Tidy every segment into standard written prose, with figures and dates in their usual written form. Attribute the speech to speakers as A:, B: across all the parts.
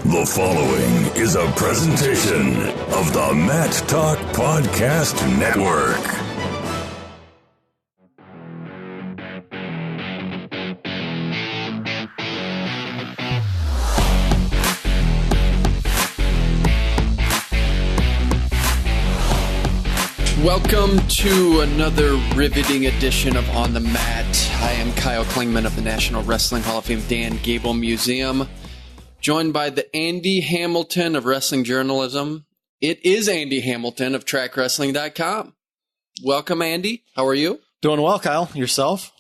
A: The following is a presentation of the Mat Talk Podcast Network.
B: Welcome to another riveting edition of On the Mat. I am Kyle Klingman of the National Wrestling Hall of Fame Dan Gable Museum, joined by the Andy Hamilton of wrestling journalism. It is Andy Hamilton of TrackWrestling.com. Welcome, Andy. How are you?
C: Doing well, Kyle. Yourself?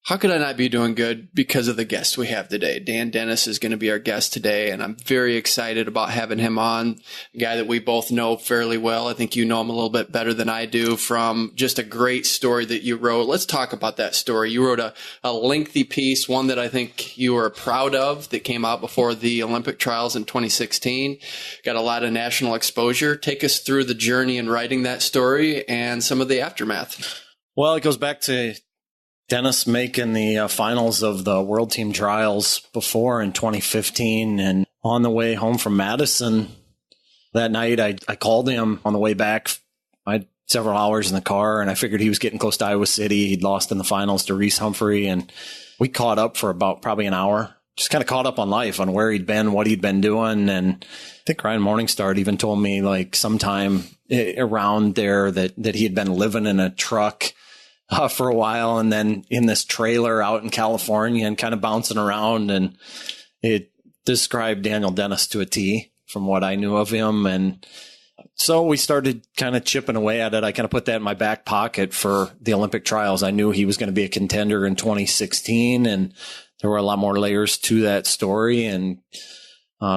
B: How could I not be doing good because of the guest we have today? Dan Dennis is going to be our guest today, and I'm very excited about having him on. A guy that we both know fairly well. I think you know him a little bit better than I do from just a great story that you wrote. Let's talk about that story. You wrote a lengthy piece, one that I think you are proud of, that came out before the Olympic trials in 2016. Got a lot of national exposure. Take us through the journey in writing that story and some of the aftermath.
C: Well, it goes back to Dennis making the finals of the World Team Trials before in 2015. And on the way home from Madison that night, I called him on the way back. I had several hours in the car, and I figured he was getting close to Iowa City. He'd lost in the finals to Reese Humphrey, and we caught up for about probably an hour. Just kind of caught up on life, on where he'd been, what he'd been doing. And I think Ryan Morningstar even told me like sometime around there that he had been living in a truck for a while, and then in this trailer out in California and kind of bouncing around. And it described Daniel Dennis to a T from what I knew of him. And so we started kind of chipping away at it. I kind of put that in my back pocket for the Olympic trials. I knew he was going to be a contender in 2016, and there were a lot more layers to that story, and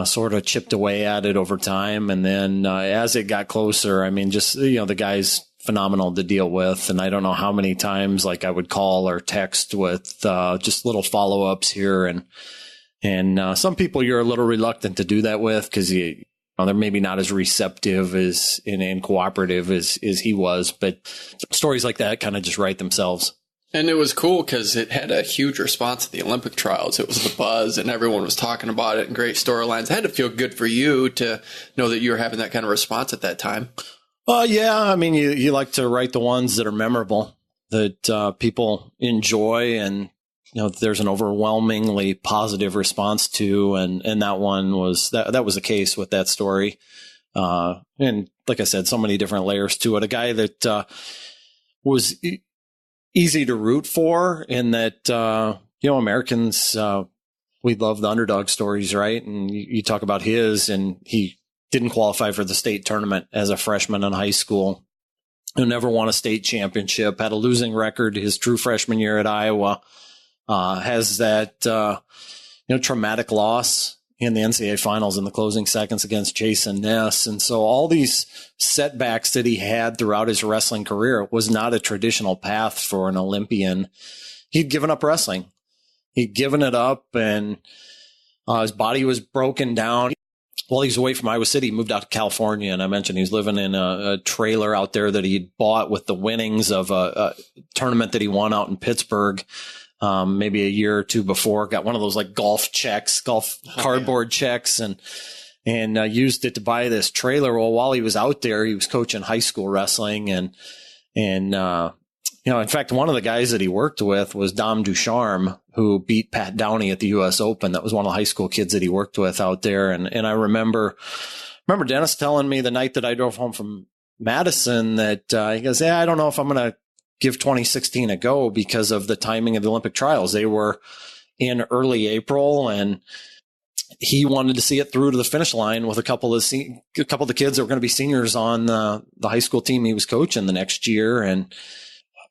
C: sort of chipped away at it over time. And then as it got closer, I mean, just, the guy's phenomenal to deal with. And I don't know how many times like I would call or text with just little follow-ups here. And some people you're a little reluctant to do that with because they're maybe not as receptive as and cooperative as he was. But stories like that kind of just write themselves.
B: And it was cool because it had a huge response at the Olympic trials. It was the buzz, and everyone was talking about it, and great storylines. It had to feel good for you to know that you were having that kind of response at that time.
C: Yeah. I mean, you like to write the ones that are memorable, that people enjoy, and there's an overwhelmingly positive response to, and that one was that was the case with that story. And like I said, so many different layers to it. A guy that was easy to root for, in that Americans, we love the underdog stories, right? And you talk about his, and he didn't qualify for the state tournament as a freshman in high school, who never won a state championship, had a losing record his true freshman year at Iowa, has that, traumatic loss in the NCAA finals in the closing seconds against Jason Ness. And so all these setbacks that he had throughout his wrestling career was not a traditional path for an Olympian. He'd given up wrestling. He'd given it up, and his body was broken down. While he was away from Iowa City, he moved out to California, and I mentioned he was living in a trailer out there that he'd bought with the winnings of a tournament that he won out in Pittsburgh, maybe a year or two before. Got one of those like golf cardboard checks, and used it to buy this trailer. Well, while he was out there, he was coaching high school wrestling, and in fact, one of the guys that he worked with was Dom Ducharme, who beat Pat Downey at the U.S. Open. That was one of the high school kids that he worked with out there. And I remember Dennis telling me the night that I drove home from Madison that he goes, I don't know if I'm going to give 2016 a go because of the timing of the Olympic trials. They were in early April, and he wanted to see it through to the finish line with a couple of the kids that were going to be seniors on the high school team he was coaching the next year. And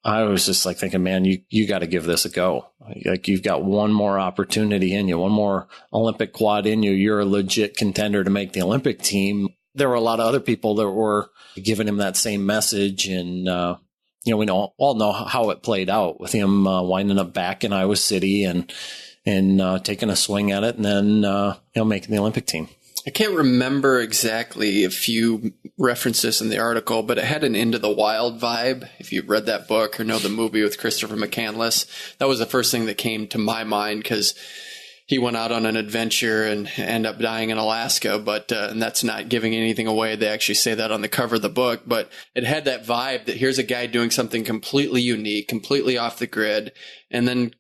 C: I was just like thinking, man, you got to give this a go. Like, you've got one more opportunity in you, one more Olympic quad in you. You're a legit contender to make the Olympic team. There were a lot of other people that were giving him that same message. And, we all know how it played out with him winding up back in Iowa City and taking a swing at it, and then, making the Olympic team.
B: I can't remember exactly if you referenced this in the article, but it had an Into the Wild vibe. If you've read that book or know the movie with Christopher McCandless, that was the first thing that came to my mind, because he went out on an adventure and ended up dying in Alaska, but and that's not giving anything away. They actually say that on the cover of the book, but it had that vibe that here's a guy doing something completely unique, completely off the grid, and then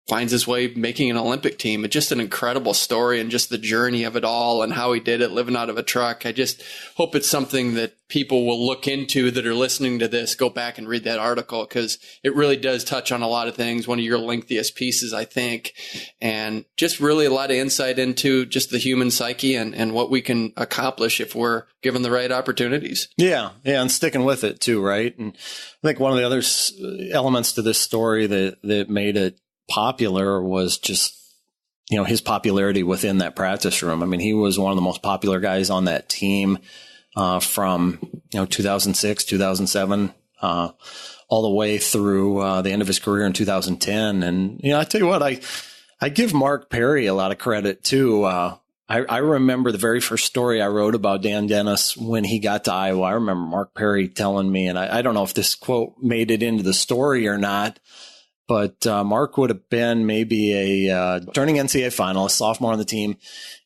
B: finds his way making an Olympic team. It's just an incredible story, and just the journey of it all and how he did it, living out of a truck. I just hope it's something that people will look into that are listening to this. Go back and read that article, because it really does touch on a lot of things. One of your lengthiest pieces, I think, and just really a lot of insight into just the human psyche and what we can accomplish if we're given the right opportunities.
C: Yeah. And sticking with it too, right? And I think one of the other elements to this story that made it popular was just, his popularity within that practice room. I mean, he was one of the most popular guys on that team from 2006, 2007, all the way through the end of his career in 2010. And I tell you what, I give Mark Perry a lot of credit too. I remember the very first story I wrote about Dan Dennis when he got to Iowa. I remember Mark Perry telling me, and I don't know if this quote made it into the story or not, but Mark would have been maybe a turning NCAA finalist, sophomore on the team.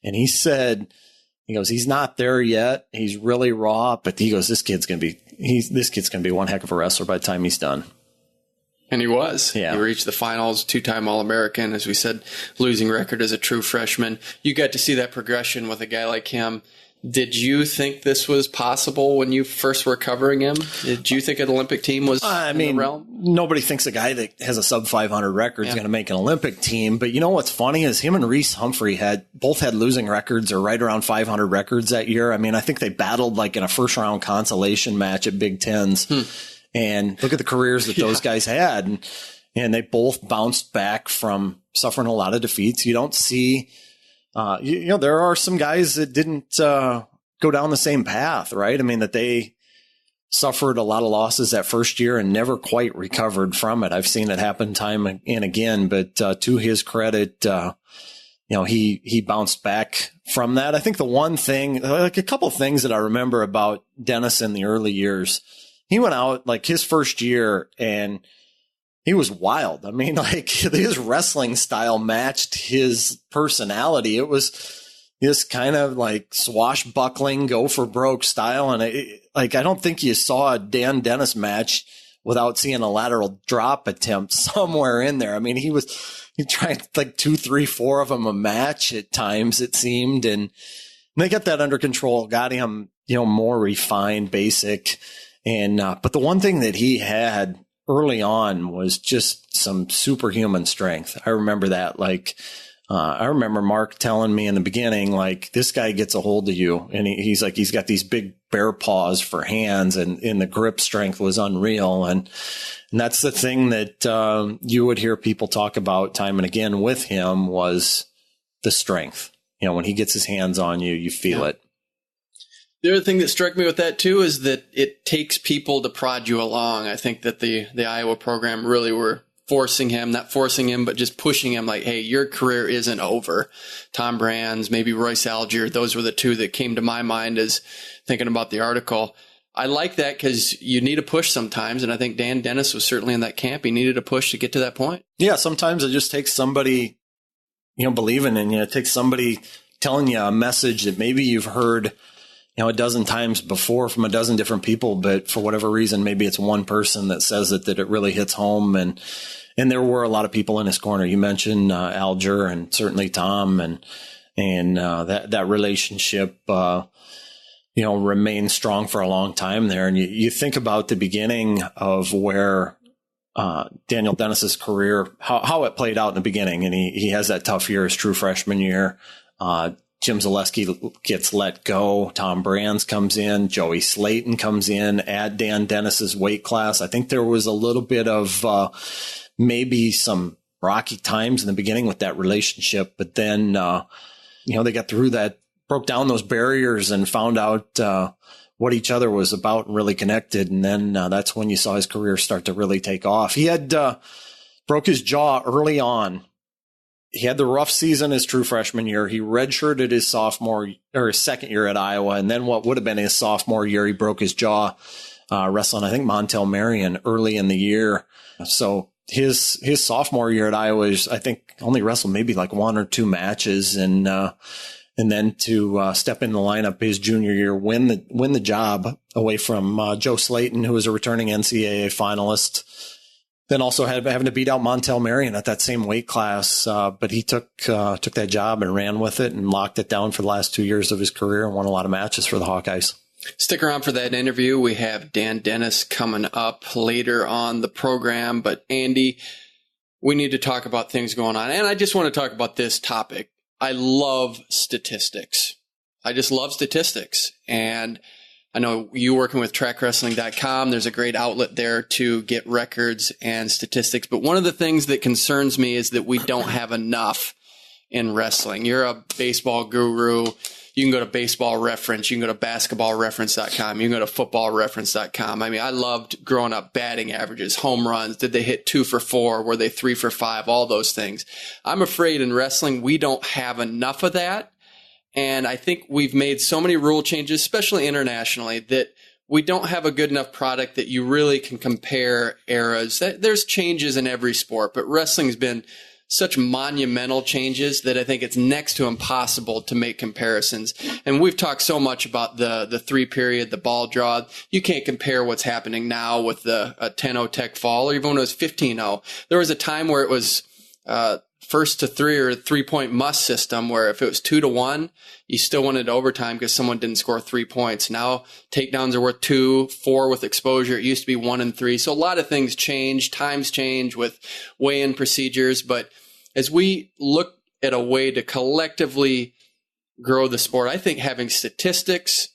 C: And he said, he's not there yet. He's really raw, but he goes, this kid's going to be one heck of a wrestler by the time he's done.
B: And he was.
C: Yeah.
B: He reached the finals, 2-time All-American, as we said, losing record as a true freshman. You got to see that progression with a guy like him. Did you think this was possible when you first were covering him? Did you think an Olympic team was in the realm?
C: Nobody thinks a guy that has a sub 500 record is going to make an Olympic team. But what's funny is him and Reese Humphrey both had losing records or right around 500 records that year. I mean, I think they battled like in a first round consolation match at Big Tens. And look at the careers that those guys had. And they both bounced back from suffering a lot of defeats. You don't see... there are some guys that didn't go down the same path, right? I mean, that they suffered a lot of losses that first year and never quite recovered from it. I've seen it happen time and again, but to his credit, he bounced back from that. I think the one thing, like a couple of things that I remember about Dennis in the early years, he went out like his first year and he was wild. I mean, like his wrestling style matched his personality. It was this kind of like swashbuckling, go for broke style. And I don't think you saw a Dan Dennis match without seeing a lateral drop attempt somewhere in there. I mean, he tried like 2, 3, 4 of them a match at times, it seemed. And they got that under control, got him, more refined, basic. And, but the one thing that he had early on was just some superhuman strength. I remember that. Like, I remember Mark telling me in the beginning, like, this guy gets a hold of you. And he's like, he's got these big bear paws for hands, and the grip strength was unreal. And that's the thing that you would hear people talk about time and again with him was the strength. When he gets his hands on you, you feel it.
B: The other thing that struck me with that, too, is that it takes people to prod you along. I think that the Iowa program really were not forcing him, but just pushing him like, hey, your career isn't over. Tom Brands, maybe Royce Algier, those were the two that came to my mind as thinking about the article. I like that because you need a push sometimes, and I think Dan Dennis was certainly in that camp. He needed a push to get to that point. Yeah,
C: sometimes it just takes somebody, believing in you. It takes somebody telling you a message that maybe you've heard a dozen times before from a dozen different people, but for whatever reason, maybe it's one person that says it, that it really hits home. And there were a lot of people in his corner. You mentioned Alger and certainly Tom, and that relationship, remained strong for a long time there. And you think about the beginning of where Daniel Dennis's career, how it played out in the beginning, and he has that tough year, his true freshman year. Jim Zaleski gets let go. Tom Brands comes in. Joey Slayton comes in at Dan Dennis's weight class. I think there was a little bit of maybe some rocky times in the beginning with that relationship. But then, they got through that, broke down those barriers and found out what each other was about and really connected. And then that's when you saw his career start to really take off. He had broke his jaw early on. He had the rough season his true freshman year. He redshirted his his second year at Iowa. And then what would have been his sophomore year, he broke his jaw wrestling, I think, Montel Marion early in the year. So his sophomore year at Iowa, I think only wrestled maybe like 1 or 2 matches, and then to step in the lineup his junior year, win the job away from Joe Slayton, who was a returning NCAA finalist. Then also having to beat out Montel Marion at that same weight class, but he took that job and ran with it and locked it down for the last 2 years of his career and won a lot of matches for the Hawkeyes.
B: Stick around for that interview. We have Dan Dennis coming up later on the program. But Andy, we need to talk about things going on. And I just want to talk about this topic. I love statistics. I just love statistics. And I know you working with trackwrestling.com, there's a great outlet there to get records and statistics. But one of the things that concerns me is that we don't have enough in wrestling. You're a baseball guru. You can go to baseball reference. You can go to basketballreference.com. You can go to footballreference.com. I mean, I loved growing up batting averages, home runs. Did they hit 2 for 4? Were they 3 for 5? All those things. I'm afraid in wrestling, we don't have enough of that. And I think we've made so many rule changes, especially internationally, that we don't have a good enough product that you really can compare eras. There's changes in every sport, but wrestling's been such monumental changes that I think it's next to impossible to make comparisons. And we've talked so much about the 3-period, the ball draw. You can't compare what's happening now with a 10-0 tech fall, or even when it was 15-0. There was a time where it was first to 3 or 3-point must system, where if it was 2-1, you still went into overtime because someone didn't score 3 points. Now takedowns are worth 2, 4 with exposure. It used to be 1 and 3. So a lot of things change, times change with weigh-in procedures. But as we look at a way to collectively grow the sport, I think having statistics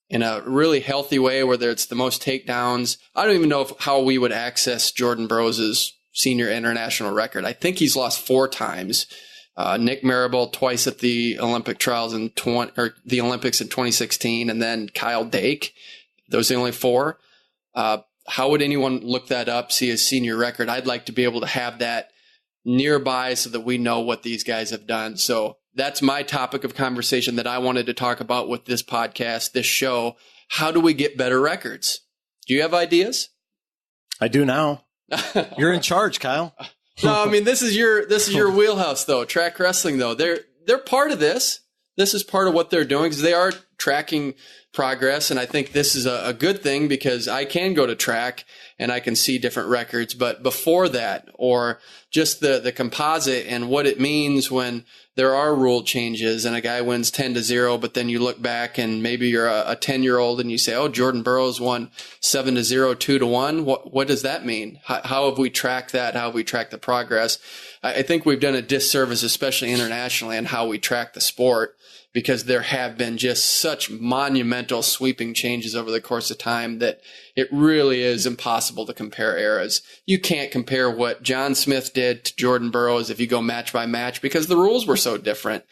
B: in a really healthy way, whether it's the most takedowns, I don't even know how we would access Jordan Burroughs' senior international record. I think he's lost 4 times. Nick Marable twice at the Olympic trials the Olympics in 2016, and then Kyle Dake. Those are the only 4. How would anyone look that up, see his senior record? I'd like to be able to have that nearby so that we know what these guys have done. So that's my topic of conversation that I wanted to talk about with this podcast, this show. How do we get better records? Do you have ideas?
C: I do now. You're in charge, Kyle.
B: No, I mean, this is your wheelhouse though. Track wrestling though. They're part of this. This is part of what they're doing because they are tracking progress. And I think this is a good thing because I can go to track and I can see different records. But before that, or just the composite and what it means when there are rule changes and a guy wins 10-0, but then you look back and maybe you're a 10-year-old and you say, oh, Jordan Burroughs won 7-0, 2-1. What does that mean? How have we tracked that? How have we tracked the progress? I think we've done a disservice, especially internationally, in how we track the sport, because there have been just such monumental sweeping changes over the course of time that it really is impossible to compare eras. You can't compare what John Smith did to Jordan Burroughs if you go match by match because the rules were so different.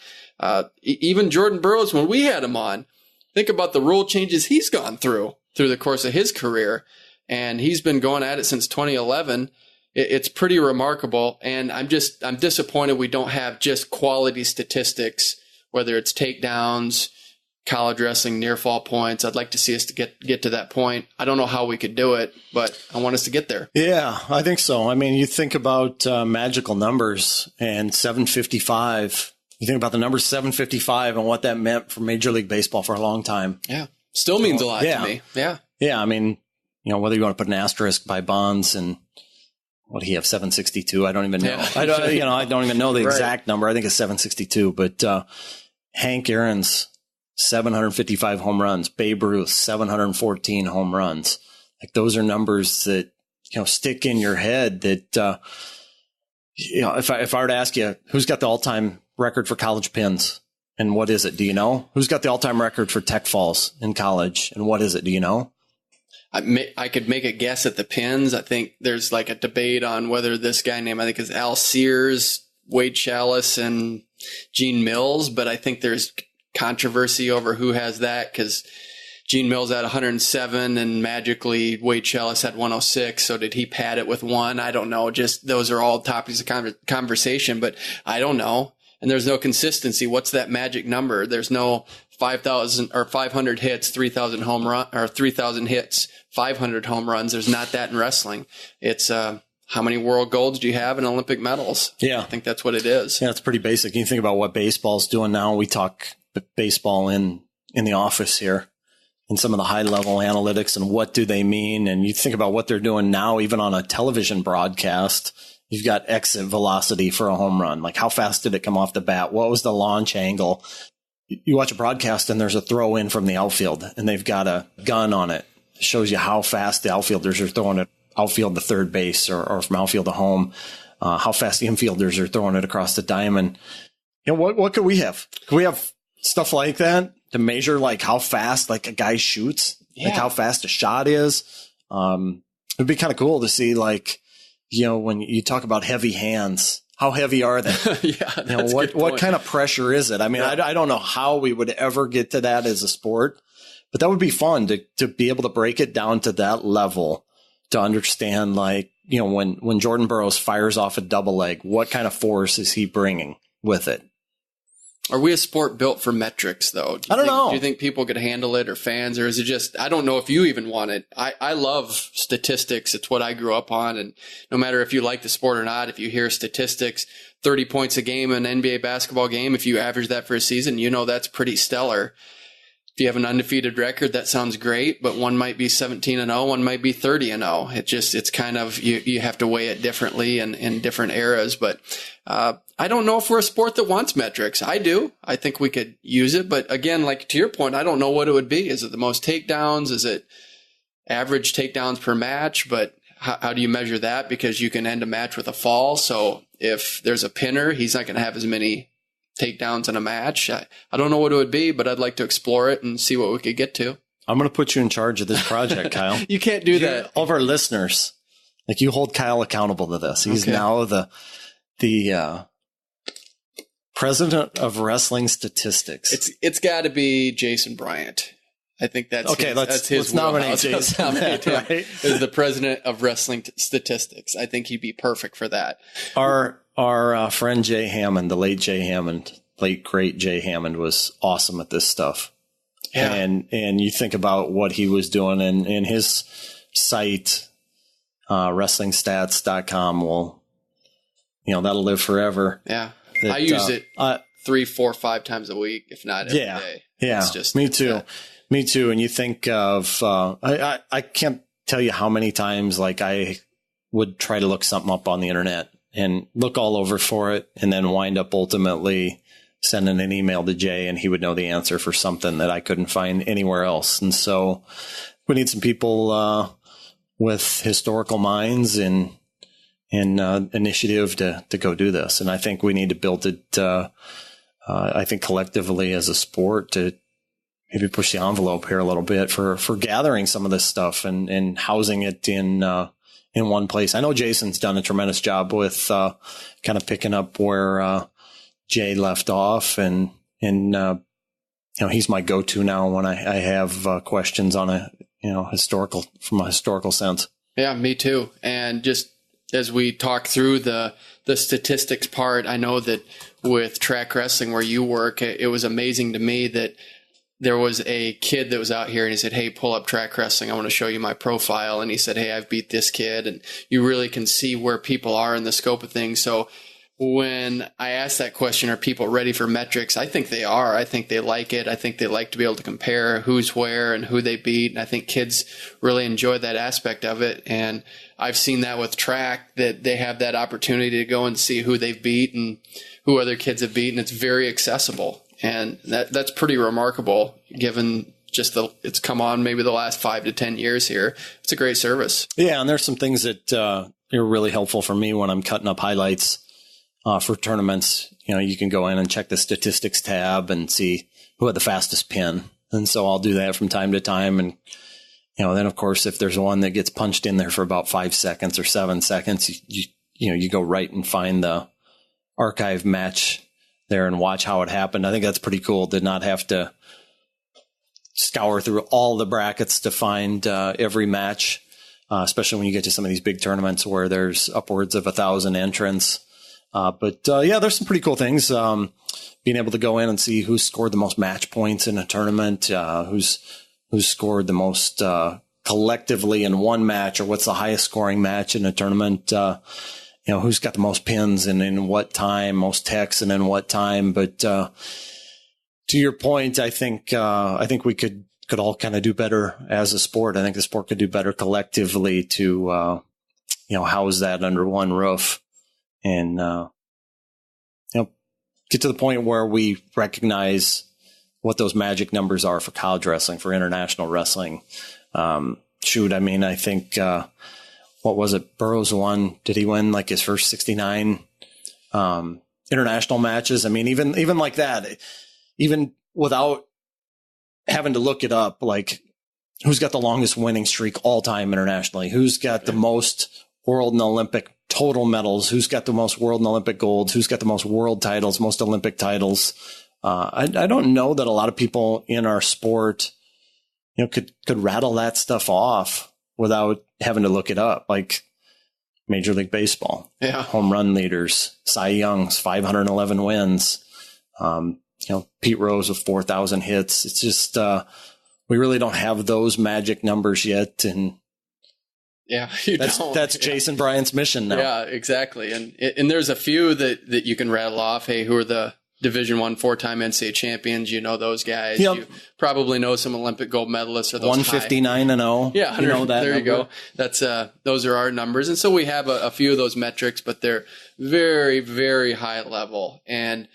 B: Even Jordan Burroughs, when we had him on, think about the rule changes he's gone through the course of his career. And he's been going at it since 2011. It's pretty remarkable. And I'm disappointed we don't have just quality statistics, whether it's takedowns, college wrestling, near fall points. I'd like to see us to get to that point. I don't know how we could do it, but I want us to get there.
C: Yeah, I think so. I mean, you think about magical numbers and 755. You think about the number 755 and what that meant for Major League Baseball for a long time.
B: Yeah, still means a lot to me. Yeah.
C: Yeah, I mean, whether you want to put an asterisk by Bonds and what did he have, 762? I don't even know. Yeah. I don't even know the exact number. I think it's 762. But Hank Aaron's 755 home runs, Babe Ruth 714 home runs. Like those are numbers that stick in your head. That if I were to ask you who's got the all-time record for college pins and what is it? Do you know? Who's got the all-time record for tech falls in college and what is it? Do you know?
B: I could make a guess at the pins. I think there's like a debate on whether this guy named, I think is Al Sears, Wade Chalice, and Gene Mills, but I think there's controversy over who has that because Gene Mills had 107 and magically Wade Chalice had 106. So did he pad it with 1? I don't know. Just those are all topics of conversation, but I don't know. And there's no consistency. What's that magic number? There's no 5,000 or 500 hits, 3,000 home run or 3,000 hits, 500 home runs. There's not that in wrestling. It's, I how many world golds do you have in Olympic medals?
C: Yeah.
B: I think that's what it is.
C: Yeah, it's pretty basic. You think about what baseball's doing now. We talk baseball in the office here and some of the high level analytics and what do they mean. And you think about what they're doing now, even on a television broadcast, you've got exit velocity for a home run. Like how fast did it come off the bat? What was the launch angle? You watch a broadcast and there's a throw in from the outfield and they've got a gun on it. It shows you how fast the outfielders are throwing it outfield to third base or from outfield to home. How fast the infielders are throwing it across the diamond. You know, what could we have? Could we have stuff like that to measure like how fast like a guy shoots, like how fast a shot is? It'd be kind of cool to see, like, you know, when you talk about heavy hands, how heavy are they?
B: Yeah,
C: you know, what kind of pressure is it? I mean, I don't know how we would ever get to that as a sport, but that would be fun to be able to break it down to that level, to understand, like, you know, when Jordan Burroughs fires off a double leg, what kind of force is he bringing with it?
B: Are we a sport built for metrics, though?
C: I don't know.
B: Do you think people could handle it, or fans, or is it just, I don't know if you even want it. I love statistics. It's what I grew up on. And no matter if you like the sport or not, if you hear statistics, 30 points a game in an NBA basketball game, if you average that for a season, you know that's pretty stellar. If you have an undefeated record, that sounds great, but one might be 17-0, one might be 30-0. It's kind of, you have to weigh it differently in different eras. But I don't know if we're a sport that wants metrics. I do. I think we could use it. But again, like to your point, I don't know what it would be. Is it the most takedowns? Is it average takedowns per match? But how do you measure that? Because you can end a match with a fall. So if there's a pinner, he's not going to have as many takedowns in a match. I don't know what it would be, but I'd like to explore it and see what we could get to.
C: I'm going to put you in charge of this project, Kyle.
B: You can't do that.
C: All of our listeners, like, you hold Kyle accountable to this. He's now the president of wrestling statistics.
B: It's got to be Jason Bryant. I think that's
C: okay.
B: That's his.
C: Let's nominate Jason.
B: Let's nominate him as the president of wrestling statistics. I think he'd be perfect for that.
C: Our friend Jay Hammond, the late Jay Hammond, late great Jay Hammond, was awesome at this stuff. Yeah. And you think about what he was doing, and his site, wrestlingstats.com, will, you know, that'll live forever.
B: Yeah. I use it 3, 4, 5 times a week, if not every day.
C: Yeah.
B: It's just,
C: me too. Me too. And you think of, I can't tell you how many times, like, I would try to look something up on the internet and look all over for it, and then wind up ultimately sending an email to Jay, and he would know the answer for something that I couldn't find anywhere else. And so we need some people with historical minds and initiative to go do this. And I think we need to build it, I think collectively as a sport, to maybe push the envelope here a little bit for gathering some of this stuff and housing it in one place. I know Jason's done a tremendous job with kind of picking up where Jay left off, and you know, he's my go-to now when I have questions on from a historical sense. Yeah,
B: me too. And just as we talk through the statistics part, I know that with track wrestling where you work, it was amazing to me that there was a kid that was out here and he said, "Hey, pull up track wrestling. I want to show you my profile." And he said, "Hey, I've beat this kid." And you really can see where people are in the scope of things. So when I ask that question, are people ready for metrics? I think they are. I think they like it. I think they like to be able to compare who's where and who they beat. And I think kids really enjoy that aspect of it. And I've seen that with track, that they have that opportunity to go and see who they've beat and who other kids have beaten. It's very accessible. And that's pretty remarkable, given just it's come on maybe the last 5 to 10 years here. It's a great service. Yeah, and there's some things that are really helpful for me when I'm cutting up highlights for tournaments. You know, you can go in and check the statistics tab and see who had the fastest pin. And so I'll do that from time to time. And, you know, then of course, if there's one that gets punched in there for about 5 seconds or 7 seconds, you go right and find the archive match there and watch how it happened. I think that's pretty cool to not have to scour through all the brackets to find every match, especially when you get to some of these big tournaments where there's upwards of 1,000 entrants. But there's some pretty cool things. Being able to go in and see who scored the most match points in a tournament, who's scored the most
C: collectively in one match, or what's the highest scoring match in a tournament. Who's got the most pins and in what time, most techs and in what time. But to your point, I think we could all kind of do better as a sport. I think the sport could do better collectively to house that under one roof and get to the point where we recognize what those magic numbers are for college wrestling, for international wrestling. I think, what was it? Burroughs won. Did he win like his first 69 international matches? I mean, even like that, even without having to look it up, like who's got the longest winning streak all time internationally? Who's got the most world and Olympic total medals? Who's got the most world and Olympic golds? Who's got the most world titles, most Olympic titles? I don't know that a lot of people in our sport, could rattle that stuff off without having to look it up, like Major League Baseball, home run leaders, Cy Young's 511 wins, Pete Rose with 4,000 hits. It's just, we really don't have those magic numbers yet. And that's Jason Bryant's mission now.
B: Yeah, exactly. And there's a few that you can rattle off. Hey, who are the Division I 4-time NCAA champions? You know those guys. Yep. You probably know some Olympic gold medalists. Or those
C: 159-0.
B: Yeah,
C: you know that.
B: There
C: number.
B: You go. That's those are our numbers, and so we have a few of those metrics, but they're very, very high level. And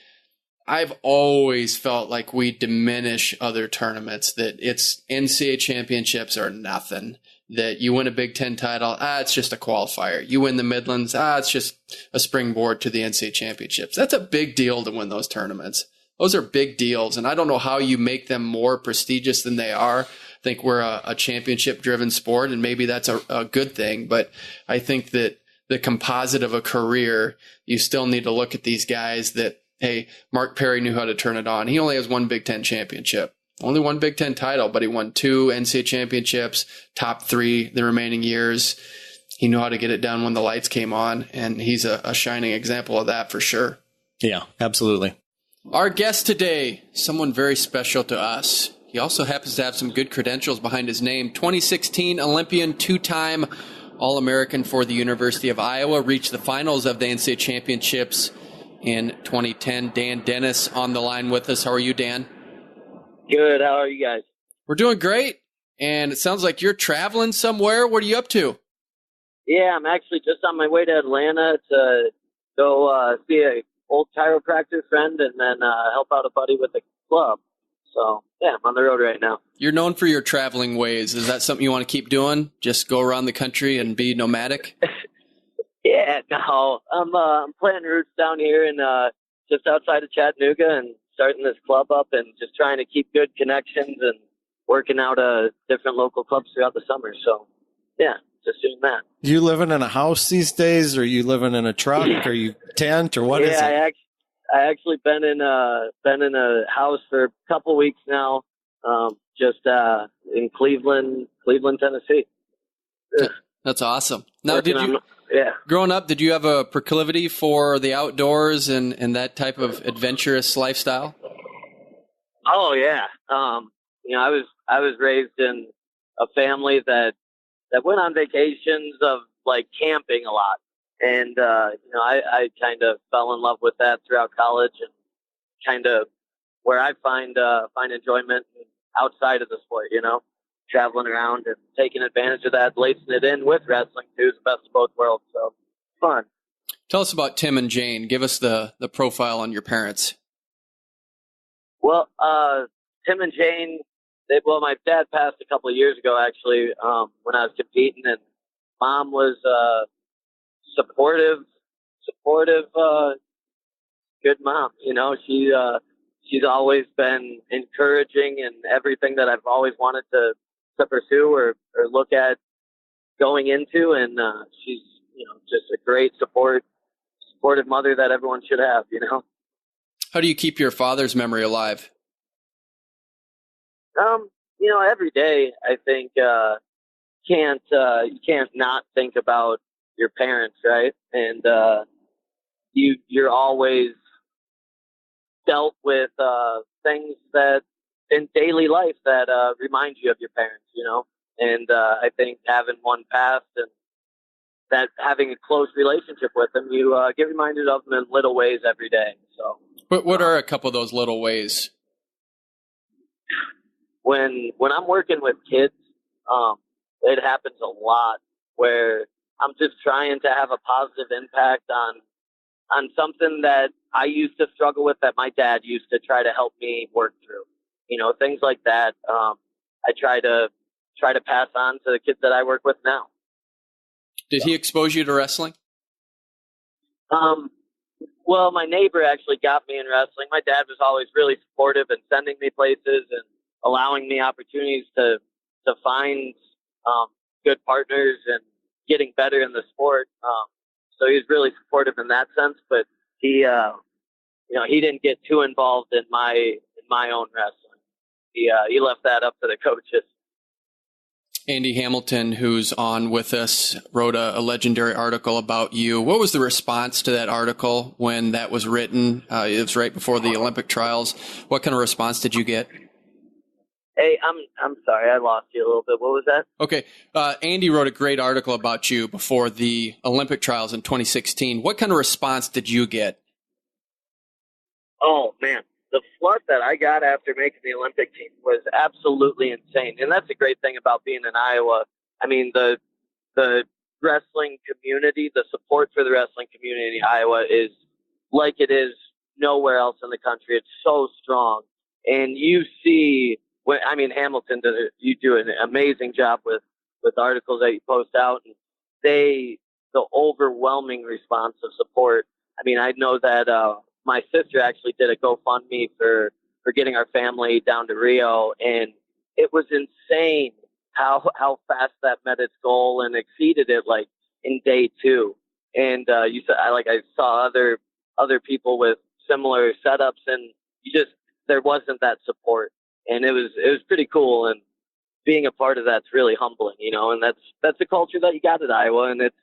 B: I've always felt like we diminish other tournaments. That it's NCAA championships are nothing. That you win a Big Ten title, it's just a qualifier. You win the Midlands, it's just a springboard to the NCAA championships. That's a big deal to win those tournaments. Those are big deals, and I don't know how you make them more prestigious than they are. I think we're a championship-driven sport, and maybe that's a good thing, but I think that the composite of a career, you still need to look at these guys that, hey, Mark Perry knew how to turn it on. He only has one Big Ten championship. Only one Big Ten title, but he won 2 NCAA championships, top 3 the remaining years. He knew how to get it done when the lights came on, and he's a shining example of that for sure.
C: Yeah, absolutely.
B: Our guest today, someone very special to us. He also happens to have some good credentials behind his name. 2016 Olympian, 2-time All-American for the University of Iowa, reached the finals of the NCAA Championships in 2010. Dan Dennis on the line with us. How are you, Dan?
D: Good. How are you guys?
B: We're doing great. And it sounds like you're traveling somewhere. What are you up to?
D: Yeah, I'm actually just on my way to Atlanta to go see an old chiropractor friend and then help out a buddy with the club. So, yeah, I'm on the road right now. You're
B: known for your traveling ways. Is that something you want to keep doing? Just go around the country and be nomadic?
D: Yeah, no. I'm planting roots down here and just outside of Chattanooga and starting this club up and just trying to keep good connections and working out different local clubs throughout the summer. So, yeah, just doing that.
C: You living in a house these days, or are you living in a truck, or you tent, or what is it?
D: Yeah, I actually been in a house for a couple weeks now, just in Cleveland, Tennessee.
B: That's awesome. Now,
D: Yeah.
B: Growing up, did you have a proclivity for the outdoors and that type of adventurous lifestyle?
D: Oh yeah. I was raised in a family that went on vacations of like camping a lot. And, I kind of fell in love with that throughout college and kind of where I find enjoyment outside of the sport, traveling around and taking advantage of that, lacing it in with wrestling too is the best of both worlds. So fun.
B: Tell us about Tim and Jane. Give us the profile on your parents.
D: Well, Tim and Jane, my dad passed a couple of years ago, actually, when I was competing, and Mom was supportive, good mom. She's always been encouraging in everything that I've always wanted to pursue or look at going into, and she's just a great supportive mother that everyone should have.
B: How do you keep your father's memory alive?
D: Every day I think you can't not think about your parents, right? And you're always dealt with things that in daily life that remind you of your parents, And I think having one past and that having a close relationship with him, you get reminded of him in little ways every day. So,
B: what are a couple of those little ways?
D: When I'm working with kids, it happens a lot where I'm just trying to have a positive impact on something that I used to struggle with that my dad used to try to help me work through. Things like that. I try to pass on to the kids that I work with now.
B: Did he expose you to wrestling?
D: Well, my neighbor actually got me in wrestling. My dad was always really supportive and sending me places and allowing me opportunities to find good partners and getting better in the sport. So he was really supportive in that sense, but he didn't get too involved in my own wrestling. He left that up to the coaches.
B: Andy Hamilton, who's on with us, wrote a legendary article about you. What was the response to that article when that was written? It was right before the Olympic trials. What kind of response did you get?
D: Hey, I'm sorry, I lost you a little bit. What was that?
B: Okay, Andy wrote a great article about you before the Olympic trials in 2016. What kind of response did you get?
D: Oh, man. The fluff that I got after making the Olympic team was absolutely insane. And that's the great thing about being in Iowa. I mean, the wrestling community, the support for the wrestling community in Iowa is like it is nowhere else in the country. It's so strong. And you see, Hamilton, you do an amazing job with articles that you post out. And the overwhelming response of support. I mean, I know that my sister actually did a GoFundMe for getting our family down to Rio, and it was insane how fast that met its goal and exceeded it like in day 2. And I saw other people with similar setups, and there wasn't that support, and it was pretty cool. And being a part of that's really humbling, and that's the culture that you got at Iowa, and it's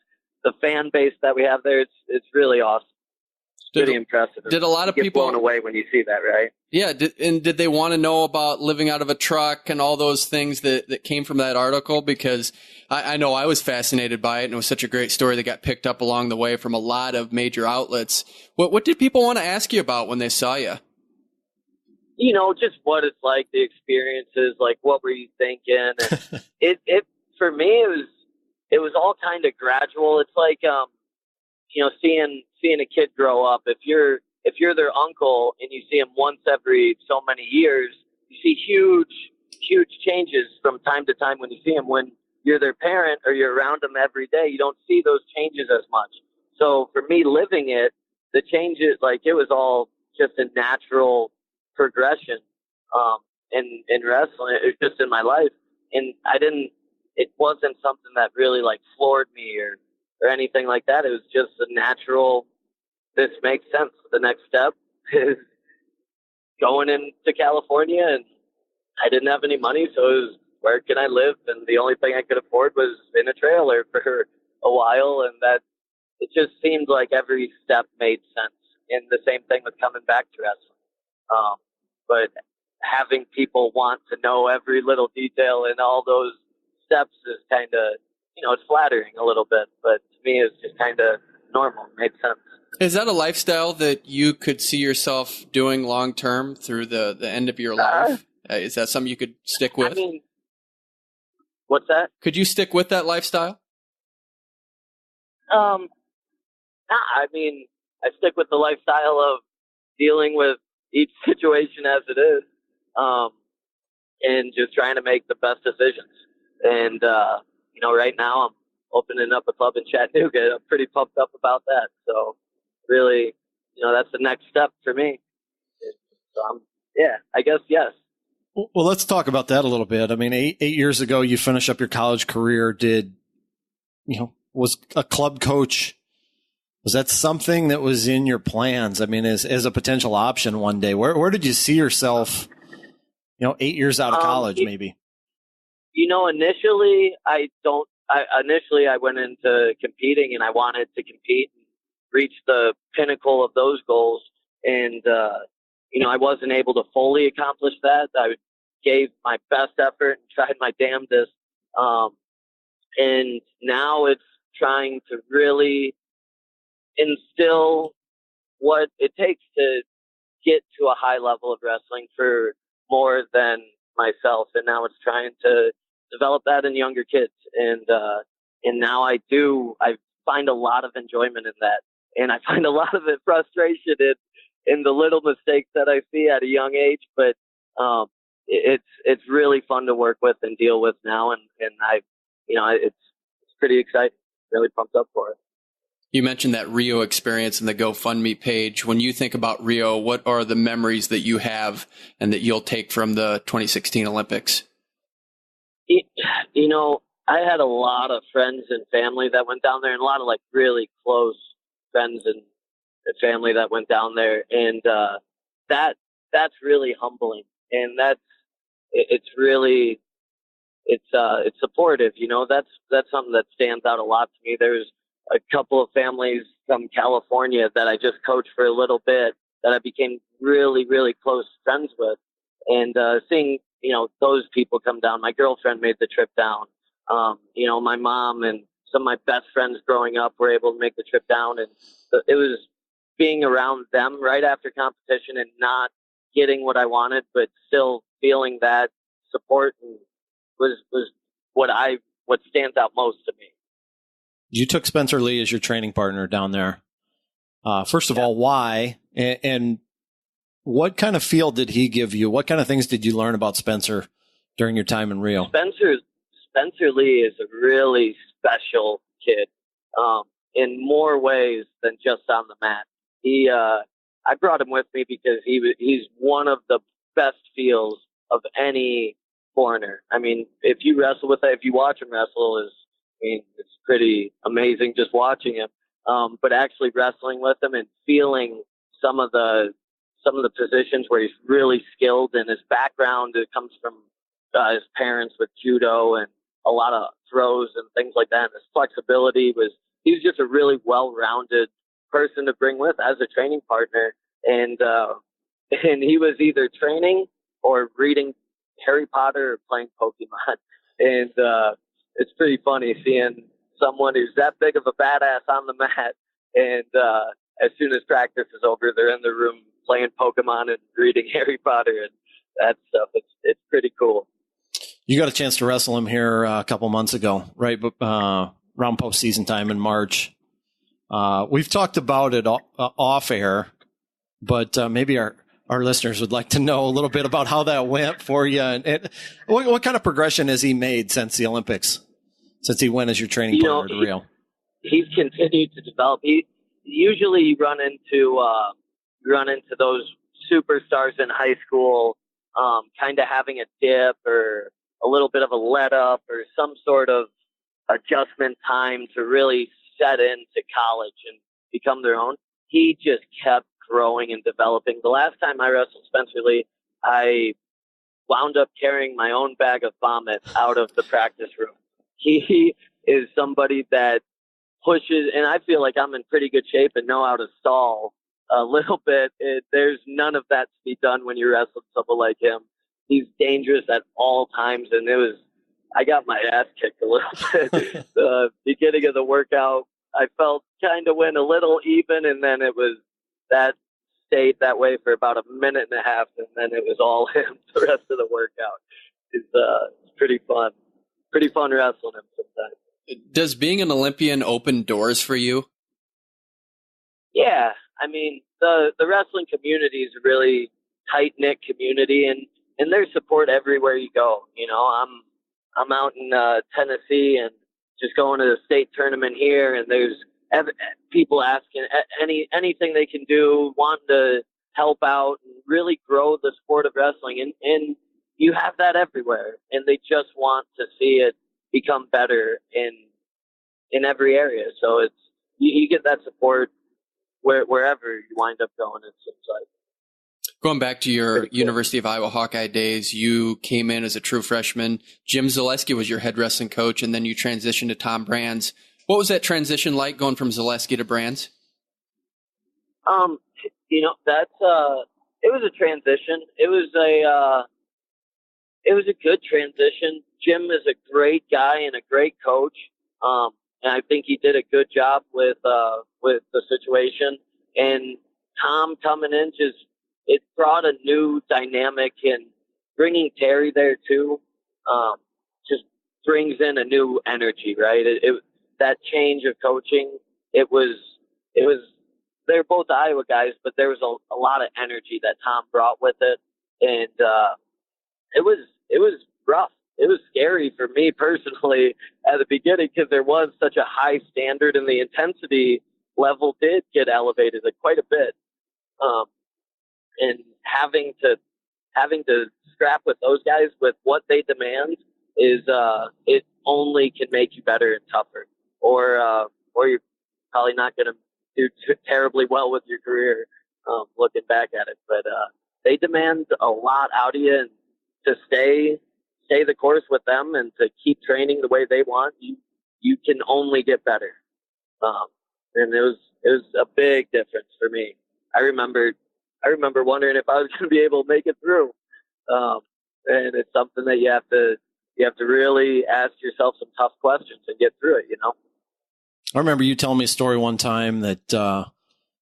D: the fan base that we have there. It's really awesome. Pretty impressive.
B: Did a lot of people
D: blown away when you see that, right?
B: Yeah. Did they want to know about living out of a truck and all those things that came from that article? Because I know I was fascinated by it, and it was such a great story that got picked up along the way from a lot of major outlets. What did people want to ask you about when they saw you?
D: Just what it's like, the experiences, like what were you thinking? And it for me, it was all kind of gradual. It's like seeing a kid grow up. If you're their uncle and you see him once every so many years, you see huge changes from time to time when you see him. When you're their parent or you're around them every day, you don't see those changes as much. So for me, living it, the changes, like it was all just a natural progression in wrestling. It was just in my life, and it wasn't something that really like floored me or anything like that. It was just a natural, this makes sense. The next step is going into California, and I didn't have any money, so it was, where can I live? And the only thing I could afford was in a trailer for a while, and that it just seemed like every step made sense. And the same thing with coming back to wrestling. But having people want to know every little detail in all those steps is kind of, it's flattering a little bit, but to me it's just kind of normal. It made sense.
B: Is that a lifestyle that you could see yourself doing long term through the end of your life? Is that something you could stick with?
D: What's that?
B: Could you stick with that lifestyle?
D: I stick with the lifestyle of dealing with each situation as it is, and just trying to make the best decisions. And right now I'm opening up a club in Chattanooga. I'm pretty pumped up about that. So really, that's the next step for me. So I guess yes.
C: Well, let's talk about that a little bit. I mean, 8 years ago, you finished up your college career. Was a club coach, was that something that was in your plans? I mean, as a potential option one day, where did you see yourself, 8 years out of college, maybe?
D: Initially, I went into competing, and I wanted to compete and reach the pinnacle of those goals. And, I wasn't able to fully accomplish that. I gave my best effort and tried my damnedest And now it's trying to really instill what it takes to get to a high level of wrestling for more than myself. And now it's trying to develop that in younger kids. And now I find a lot of enjoyment in that. And I find a lot of it frustration in the little mistakes that I see at a young age. But it's really fun to work with and deal with now. And it's pretty exciting. Really pumped up for it.
B: You mentioned that Rio experience and the GoFundMe page. When you think about Rio, what are the memories that you have and that you'll take from the 2016 Olympics?
D: I had a lot of friends and family that went down there, and a lot of like really close friends and family that went down there. And that's really humbling. And it's supportive. That's something that stands out a lot to me. There's a couple of families from California that I just coached for a little bit that I became really, really close friends with. And seeing, those people come down. My girlfriend made the trip down. My mom and some of my best friends growing up were able to make the trip down. And it was being around them right after competition and not getting what I wanted, but still feeling that support was what stands out most to me.
C: You took Spencer Lee as your training partner down there. First of all, why? And what kind of feel did he give you? What kind of things did you learn about Spencer during your time in Rio?
D: Spencer Lee is a really special kid in more ways than just on the mat. I brought him with me because he's one of the best feels of any foreigner. I mean, if you watch him wrestle, it's pretty amazing just watching him. But actually wrestling with him and feeling some of the positions where he's really skilled, and his background, it comes from his parents with judo and a lot of throws and things like that. And his flexibility he was just a really well-rounded person to bring with as a training partner. And he was either training or reading Harry Potter or playing Pokemon. And it's pretty funny seeing someone who's that big of a badass on the mat, and as soon as practice is over, they're in the room playing Pokemon and reading Harry Potter and that stuff. It's pretty cool.
C: You got a chance to wrestle him here a couple months ago, right? Around postseason time in March. We've talked about it off air, but maybe our listeners would like to know a little bit about how that went for you. And what kind of progression has he made since the Olympics, since he went as your training partner to Rio?
D: He's continued to develop. Usually you run into those superstars in high school, kind of having a dip or a little bit of a let up or some sort of adjustment time to really set into college and become their own. He just kept growing and developing. The last time I wrestled Spencer Lee, I wound up carrying my own bag of vomit out of the practice room. He is somebody that pushes, and I feel like I'm in pretty good shape and know how to stall a little bit. There's none of that to be done when you're wrestling someone like him. He's dangerous at all times, and I got my ass kicked a little bit. The beginning of the workout, I felt kind of went a little even, and then that stayed that way for about a minute and a half, and then it was all him the rest of the workout. It's pretty fun. Pretty fun wrestling him sometimes.
B: Does being an Olympian open doors for you?
D: Yeah. I mean, the wrestling community is a really tight-knit community, and there's support everywhere you go. I'm out in Tennessee and just going to the state tournament here, and there's people asking anything they can do, wanting to help out and really grow the sport of wrestling. And you have that everywhere, and they just want to see it become better in every area. So you get that support wherever you wind up going, it seems like.
B: Going back to your University of Iowa Hawkeye days, you came in as a true freshman. Jim Zaleski was your head wrestling coach, and then you transitioned to Tom Brands. What was that transition like, going from Zaleski to Brands?
D: It was a transition. It was a good transition Jim is a great guy and a great coach. And I think he did a good job with the situation. And Tom coming in, it brought a new dynamic, and bringing Terry there too, just brings in a new energy, right? That change of coaching, it was, they're both Iowa guys, but there was a lot of energy that Tom brought with it. And, it was rough. It was scary for me personally at the beginning, because there was such a high standard, and the intensity level did get elevated quite a bit. And having to scrap with those guys with what they demand is, it only can make you better and tougher, or you're probably not going to do terribly well with your career, looking back at it. But, they demand a lot out of you, and to stay the course with them and to keep training the way they want, you can only get better. And it was a big difference for me. I remember wondering if I was going to be able to make it through. And it's something that you have to really ask yourself some tough questions and get through it, you know?
C: I remember you telling me a story one time that,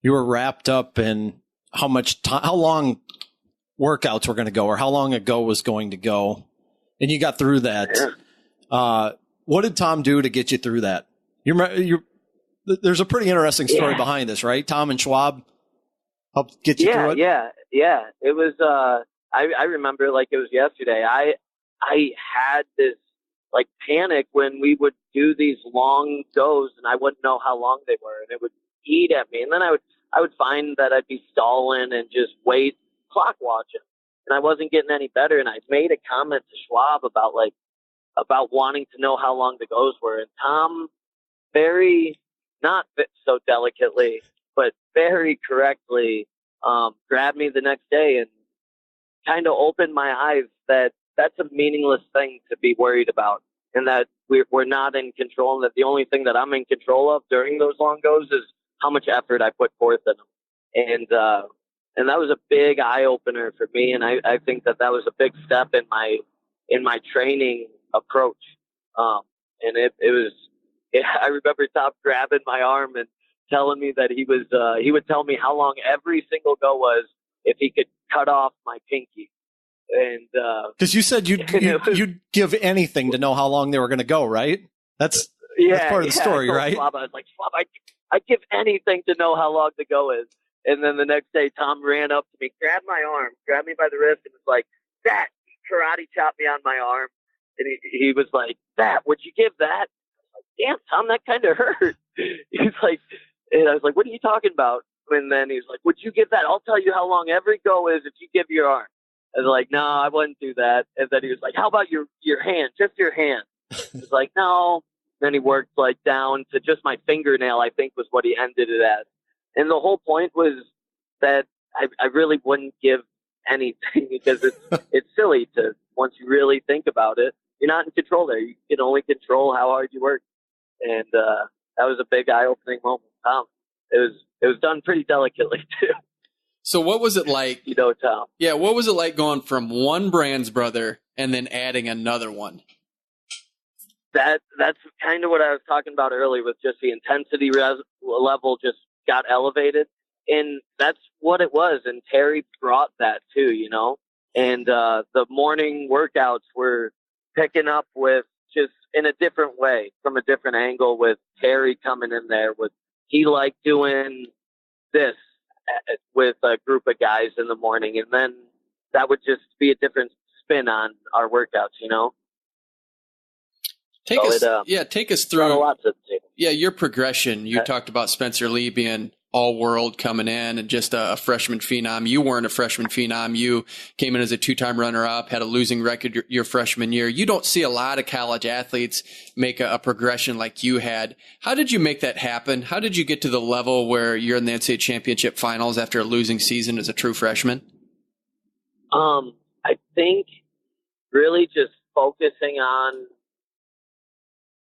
C: you were wrapped up in how long workouts were going to go, or how long a go was going to go. And you got through that. Yeah. What did Tom do to get you through that? There's a pretty interesting story behind this, right? Tom and Schwab helped get you through it.
D: Yeah. It was, I remember like it was yesterday. I had this like panic when we would do these long goes, and I wouldn't know how long they were, and it would eat at me. And then I would find that I'd be stalling and just clock watching. And I wasn't getting any better. And I made a comment to Schwab about wanting to know how long the goes were. And Tom very, not so delicately, but very correctly, grabbed me the next day and kind of opened my eyes that that's a meaningless thing to be worried about, and that we're not in control, and that the only thing that I'm in control of during those long goes is how much effort I put forth in them. And that was a big eye opener for me. And I think that was a big step in my training approach. And I remember Tom grabbing my arm and telling me that he would tell me how long every single go was if he could cut off my pinky. And,
C: cause you said you'd give anything to know how long they were going to go, right? That's part of the story, right?
D: Schwab, I was like, Schwab, I'd give anything to know how long the go is. And then the next day, Tom ran up to me, grabbed my arm, grabbed me by the wrist, and was like, "That karate chopped me on my arm." And he was like, "That, would you give that?" I was like, "Damn, Tom, that kind of hurt." He's like, and I was like, "What are you talking about?" And then he's like, "Would you give that? I'll tell you how long every go is if you give your arm." I was like, "No, I wouldn't do that." And then he was like, "How about your hand, just your hand?" I was like, "No." Then he worked like down to just my fingernail, I think was what he ended it at. And the whole point was that I really wouldn't give anything, because it's silly to, once you really think about it, you're not in control there. You can only control how hard you work. And that was a big eye-opening moment. It was done pretty delicately too.
B: So what was it like?
D: You know, Tom.
B: Yeah, what was it like going from one Brands brother and then adding another one?
D: That's kind of what I was talking about earlier, with just the intensity level just got elevated, and that's what it was. And Terry brought that too, you know. And the morning workouts were picking up with just in a different way, from a different angle, with Terry coming in there with, he liked doing this with a group of guys in the morning, and then that would just be a different spin on our workouts, you know.
B: Take us through
D: a lot to the table.
B: Yeah, your progression. You talked about Spencer Lee being all-world coming in and just a freshman phenom. You weren't a freshman phenom. You came in as a two-time runner-up, had a losing record your freshman year. You don't see a lot of college athletes make a progression like you had. How did you make that happen? How did you get to the level where you're in the NCAA Championship Finals after a losing season as a true freshman?
D: I think really just focusing on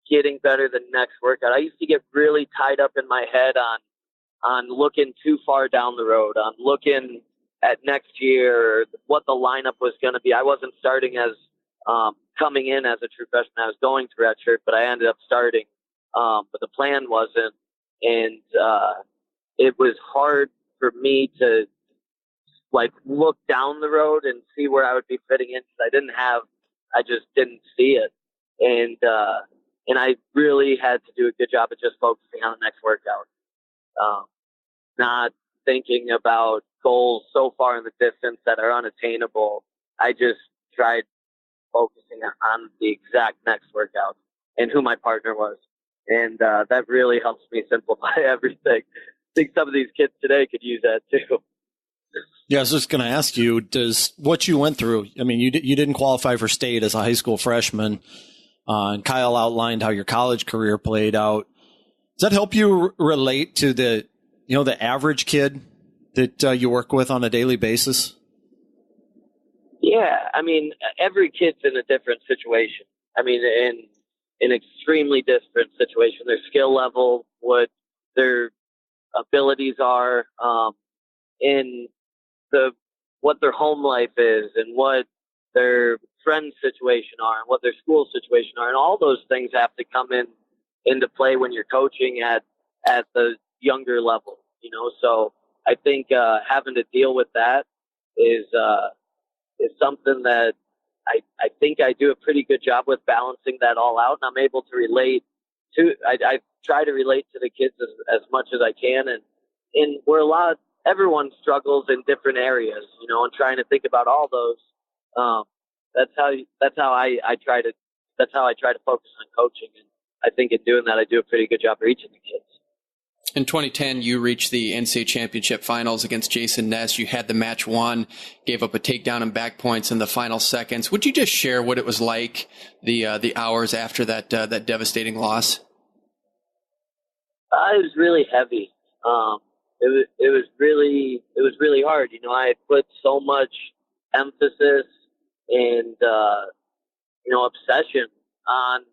D: getting better the next workout. I used to get really tied up in my head on looking too far down the road, on looking at next year, what the lineup was going to be. I wasn't starting as coming in as a true freshman. I was going to redshirt, but I ended up starting. But the plan wasn't, and it was hard for me to like look down the road and see where I would be fitting in because I just didn't see it, and I really had to do a good job of just focusing on the next workout, not thinking about goals so far in the distance that are unattainable. I just tried focusing on the exact next workout and who my partner was. And that really helps me simplify everything. I think some of these kids today could use that too.
C: Yeah, I was just going to ask you, does what you went through, I mean, you didn't qualify for state as a high school freshman, and Kyle outlined how your college career played out. Does that help you relate to the average kid that you work with on a daily basis?
D: Yeah, I mean, every kid's in a different situation. I mean, in an extremely different situation. Their skill level, what their abilities are, in what their home life is, and what their friend situation are, and what their school situation are, and all those things have to come into play when you're coaching at the younger level. So I think having to deal with that is something that I think I do a pretty good job with balancing that all out, and I'm able to relate to. I try to relate to the kids as much as I can, and everyone struggles in different areas, and trying to think about all those. That's how I try to focus on coaching, and I think in doing that I do a pretty good job for each of the kids.
B: In 2010, you reached the NCAA Championship Finals against Jason Ness. You had the match won, gave up a takedown and back points in the final seconds. Would you just share what it was like the hours after that devastating loss?
D: It was really heavy. It was really hard. I had put so much emphasis and obsession on.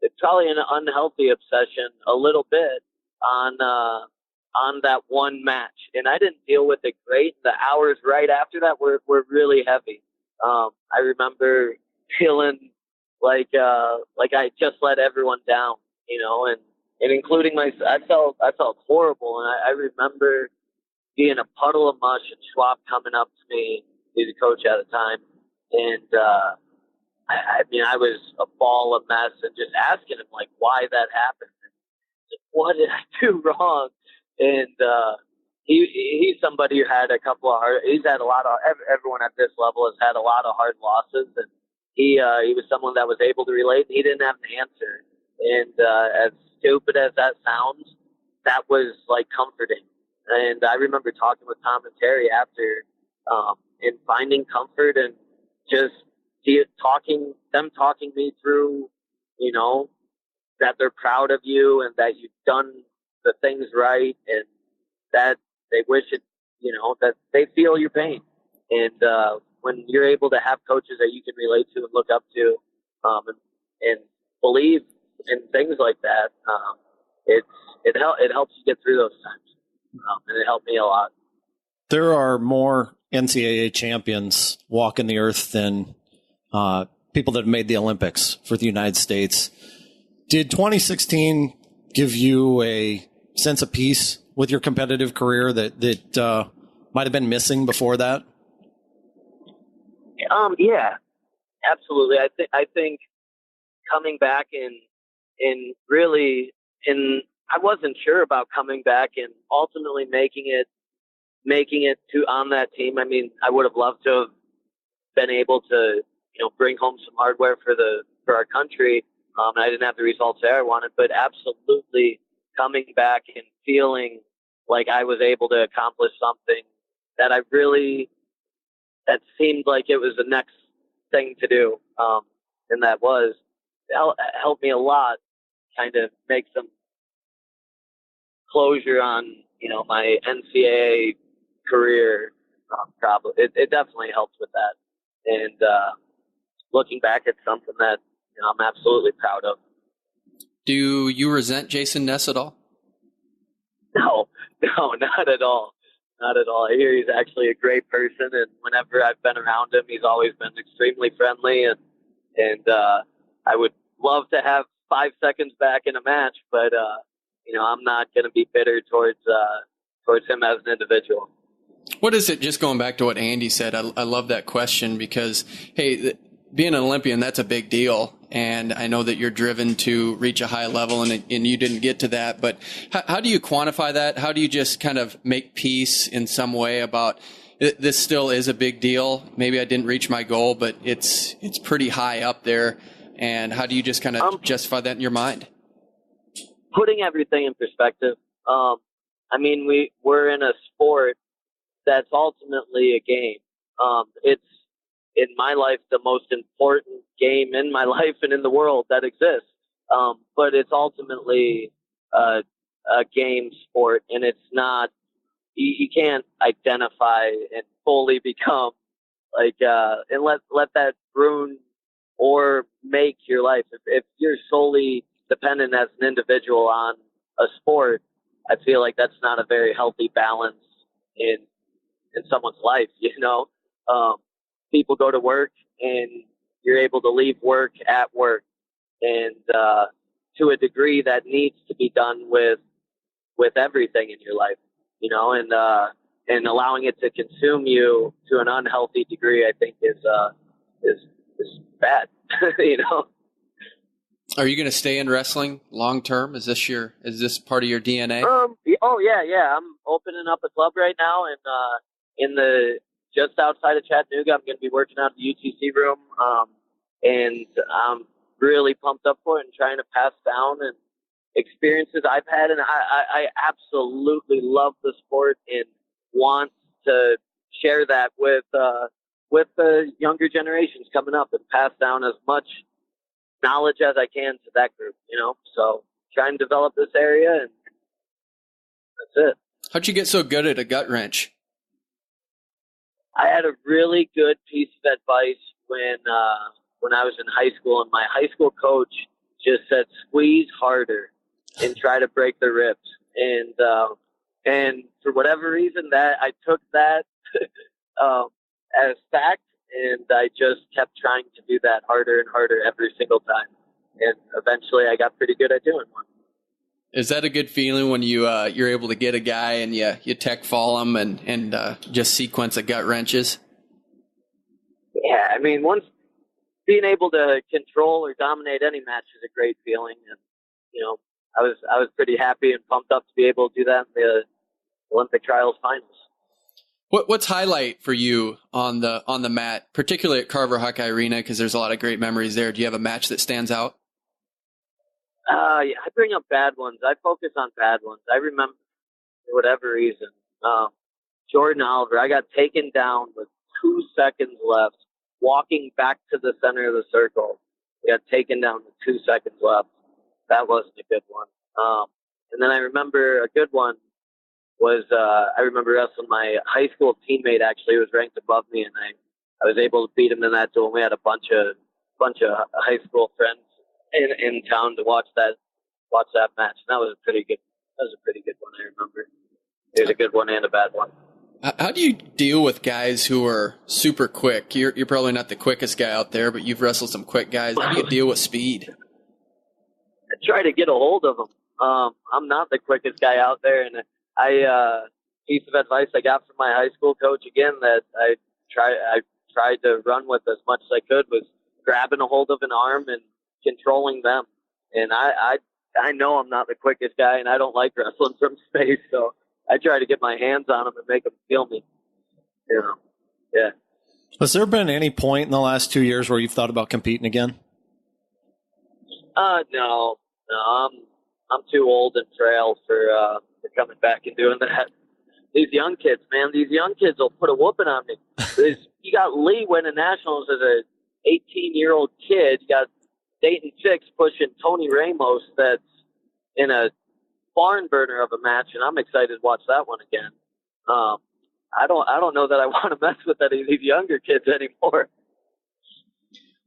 D: It's probably an unhealthy obsession a little bit on that one match, and I didn't deal with it great. The hours right after that were really heavy. I remember feeling like I just let everyone down, and including myself. I felt horrible, and I remember being a puddle of mush and Schwab coming up to me, he's a coach at the time, and I was a ball of mess, and just asking him like why that happened. What did I do wrong? And he's somebody who had everyone at this level has had a lot of hard losses, and he was someone that was able to relate, and he didn't have an answer. And as stupid as that sounds, that was like comforting. And I remember talking with Tom and Terry after, and finding comfort and just talking me through, that they're proud of you and that you've done the things right, and that they wish it, that they feel your pain. And when you're able to have coaches that you can relate to and look up to, and believe in things like that, it helps you get through those times, and it helped me a lot.
C: There are more NCAA champions walking the earth than people that have made the Olympics for the United States. Did 2016 give you a sense of peace with your competitive career that might have been missing before that?
D: Yeah, absolutely. I think coming back and really, I wasn't sure about coming back and ultimately making it to on that team. I mean, I would have loved to have been able to, bring home some hardware for our country. And I didn't have the results there I wanted, but absolutely coming back and feeling like I was able to accomplish something that that seemed like it was the next thing to do. And that helped me a lot, kind of make some closure on, my NCAA career. Probably it definitely helped with that. And, looking back at something that, I'm absolutely proud of.
B: Do you resent Jason Ness at all?
D: No, not at all. Not at all. I hear he's actually a great person, and whenever I've been around him, he's always been extremely friendly, and And I would love to have 5 seconds back in a match, but I'm not going to be bitter towards him as an individual.
B: What is it, just going back to what Andy said, I love that question because, hey, being an Olympian, that's a big deal. And I know that you're driven to reach a high level and you didn't get to that. But how do you quantify that? How do you just kind of make peace in some way about this still is a big deal? Maybe I didn't reach my goal, but it's pretty high up there. And how do you just kind of justify that in your mind?
D: Putting everything in perspective. We're in a sport that's ultimately a game. It's, in my life, the most important game in my life and in the world that exists. But it's ultimately a game sport, and it's not, you can't identify and fully become and let that ruin or make your life. If you're solely dependent as an individual on a sport, I feel like that's not a very healthy balance in someone's life. People go to work and you're able to leave work at work, and to a degree that needs to be done with everything in your life, and allowing it to consume you to an unhealthy degree, I think is bad.
B: Are you going to stay in wrestling long term? Is this part of your DNA?
D: Oh yeah. I'm opening up a club right now, and just outside of Chattanooga. I'm going to be working out in the UTC room, and I'm really pumped up for it and trying to pass down and experiences I've had. And I absolutely love the sport and want to share that with the younger generations coming up and pass down as much knowledge as I can to that group, So try and develop this area, and that's it.
B: How'd you get so good at a gut wrench?
D: I had a really good piece of advice when I was in high school, and my high school coach just said, "Squeeze harder and try to break the ribs." And for whatever reason, that I took that as fact, and I just kept trying to do that harder and harder every single time, and eventually I got pretty good at doing one.
B: Is that a good feeling when you're able to get a guy and you tech fall him and just sequence of gut wrenches?
D: Yeah, once being able to control or dominate any match is a great feeling, and I was pretty happy and pumped up to be able to do that in the Olympic trials finals.
B: What's highlight for you on the mat, particularly at Carver Hawkeye Arena, because there's a lot of great memories there? Do you have a match that stands out?
D: Yeah, I bring up bad ones. I focus on bad ones. I remember, for whatever reason, Jordan Oliver, I got taken down with 2 seconds left, walking back to the center of the circle. We got taken down with 2 seconds left. That wasn't a good one. And then I remember a good one was I remember wrestling my high school teammate, actually, who was ranked above me, and I was able to beat him in that duel. We had a bunch of high school friends in town to watch that match. And that was a pretty good one. I remember it was a good one and a bad one.
B: How do you deal with guys who are super quick? You're probably not the quickest guy out there, but you've wrestled some quick guys. How do you deal with speed?
D: I try to get a hold of them. I'm not the quickest guy out there, and piece of advice I got from my high school coach, again, that I tried to run with as much as I could, was grabbing a hold of an arm and controlling them. And I know I'm not the quickest guy, and I don't like wrestling from space, so I try to get my hands on them and make them feel me. Yeah.
C: Has there been any point in the last 2 years where you've thought about competing again?
D: No. I'm too old and frail for coming back and doing that. These young kids, man, will put a whooping on me. You got Lee winning nationals as a 18-year-old kid. You got Dayton Fix pushing Tony Ramos, that's in a barn burner of a match, and I'm excited to watch that one again. I don't know that I want to mess with any of these younger kids anymore.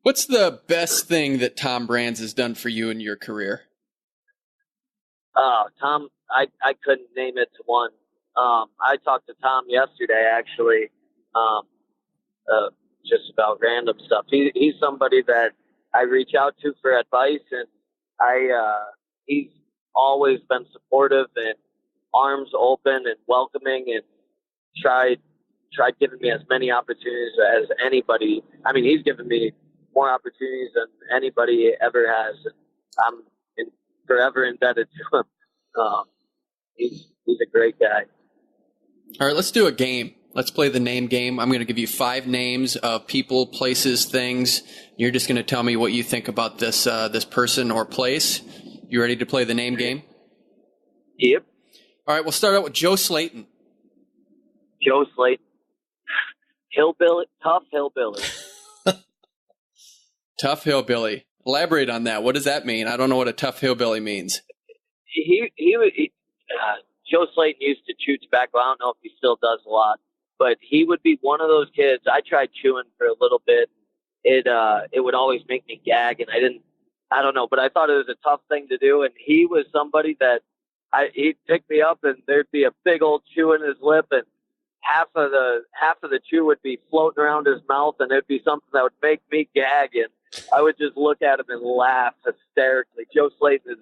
B: What's the best thing that Tom Brands has done for you in your career?
D: Tom, I couldn't name it to one. I talked to Tom yesterday, actually, just about random stuff. He's somebody that I reach out to for advice, and he's always been supportive and arms open and welcoming, and tried giving me as many opportunities as anybody. I mean, he's given me more opportunities than anybody ever has. And I'm forever indebted to him. He's a great guy.
B: All right, let's do a game. Let's play the name game. I'm going to give you 5 names of people, places, things. You're just going to tell me what you think about this person or place. You ready to play the name game?
D: Yep.
B: All right, we'll start out with Joe Slayton.
D: Joe Slayton. Hillbilly, tough hillbilly.
B: Tough hillbilly. Elaborate on that. What does that mean? I don't know what a tough hillbilly means.
D: Joe Slayton used to chew tobacco. I don't know if he still does a lot, but he would be one of those kids. I tried chewing for a little bit. It would always make me gag, and I don't know, but I thought it was a tough thing to do. And he was somebody that he'd pick me up, and there'd be a big old chew in his lip, and half of the chew would be floating around his mouth, and it'd be something that would make me gag, and I would just look at him and laugh hysterically. Joe Slayton is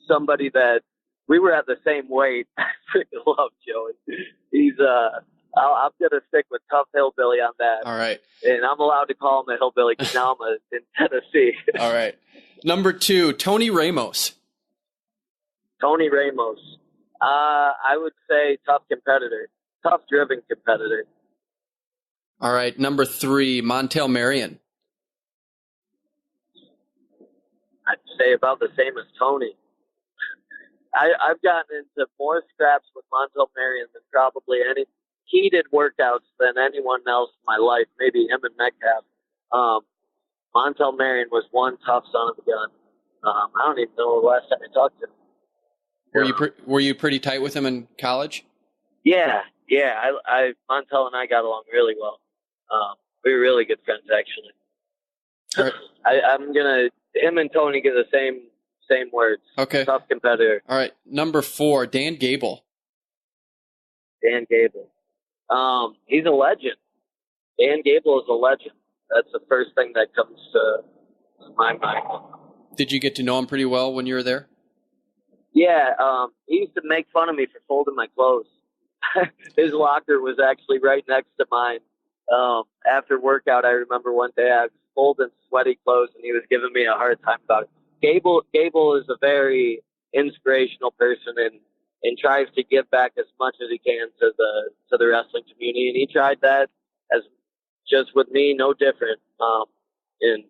D: somebody that we were at the same weight. I freaking love Joey. He's I'm gonna stick with tough hillbilly on that.
B: All right,
D: and I'm allowed to call him a hillbilly because now I'm in Tennessee.
B: All right, number 2, Tony Ramos.
D: Tony Ramos. I would say tough competitor. Tough driven competitor.
B: All right, number 3, Montel Marion.
D: I'd say about the same as Tony. I've gotten into more scraps with Montel Marion than probably any heated workouts than anyone else in my life. Maybe him and Metcalf. Montel Marion was one tough son of a gun. I don't even know the last time I talked to him.
B: Were you pretty tight with him in college?
D: Yeah. Montel and I got along really well. We were really good friends, actually.
B: All right.
D: Him and Tony get the same words.
B: Okay.
D: Tough competitor.
B: All right. Number 4, Dan Gable.
D: Dan Gable. He's a legend. Dan Gable is a legend. That's the first thing that comes to my mind.
B: Did you get to know him pretty well when you were there?
D: Yeah. He used to make fun of me for folding my clothes. His locker was actually right next to mine. After workout, I remember one day I was folding sweaty clothes, and he was giving me a hard time about it. Gable is a very inspirational person, and tries to give back as much as he can to the wrestling community. And he tried that as just with me, no different. And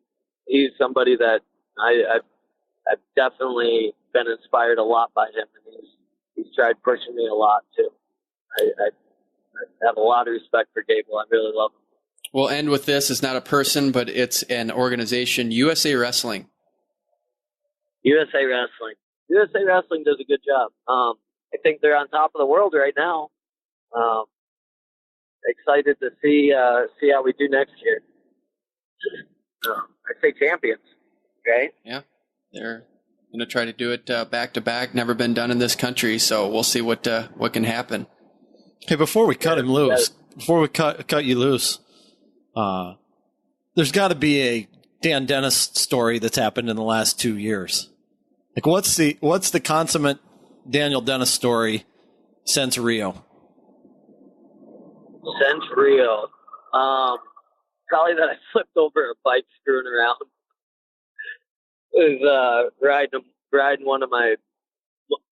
D: he's somebody that I've definitely been inspired a lot by him, and he's tried pushing me a lot too. I have a lot of respect for Gable. I really love him.
B: We'll end with this. It's not a person, but it's an organization, USA Wrestling.
D: USA Wrestling. USA Wrestling does a good job. I think they're on top of the world right now. Excited to see how we do next year. I say champions, right?
B: Yeah, they're going to try to do it back to back. Never been done in this country, so we'll see what can happen.
C: Hey, before we cut him loose, before we cut you loose, there's got to be a Dan Dennis story that's happened in the last 2 years. Like, what's the consummate Daniel Dennis story since Rio?
D: Since Rio, probably that I flipped over a bike screwing around. It was riding one of my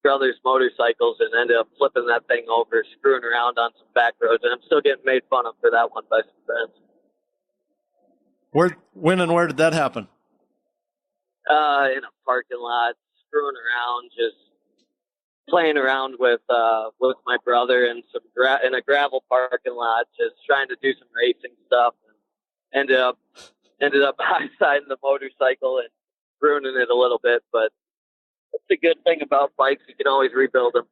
D: brother's motorcycles and ended up flipping that thing over, screwing around on some back roads, and I'm still getting made fun of for that one by some friends.
C: When and where did that happen?
D: In a parking lot, screwing around, just playing around with my brother in in a gravel parking lot, just trying to do some racing stuff, and ended up high-siding the motorcycle and ruining it a little bit. But that's the good thing about bikes; you can always rebuild them.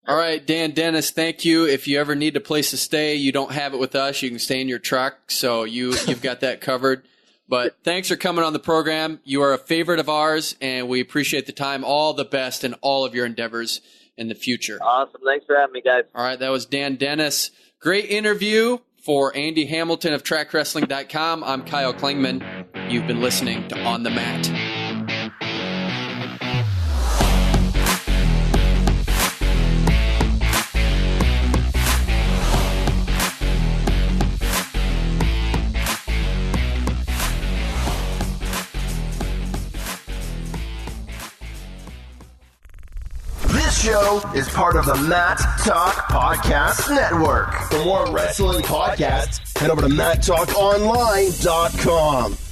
B: All right, Dan Dennis, thank you. If you ever need a place to stay, you don't have it with us, you can stay in your truck, so you've got that covered. But thanks for coming on the program. You are a favorite of ours, and we appreciate the time. All the best in all of your endeavors in the future.
D: Awesome. Thanks for having me, guys.
B: All right, that was Dan Dennis. Great interview for Andy Hamilton of TrackWrestling.com. I'm Kyle Klingman. You've been listening to On the Mat.
E: This show is part of the Mat Talk Podcast Network. For more wrestling podcasts, head over to MatTalkOnline.com.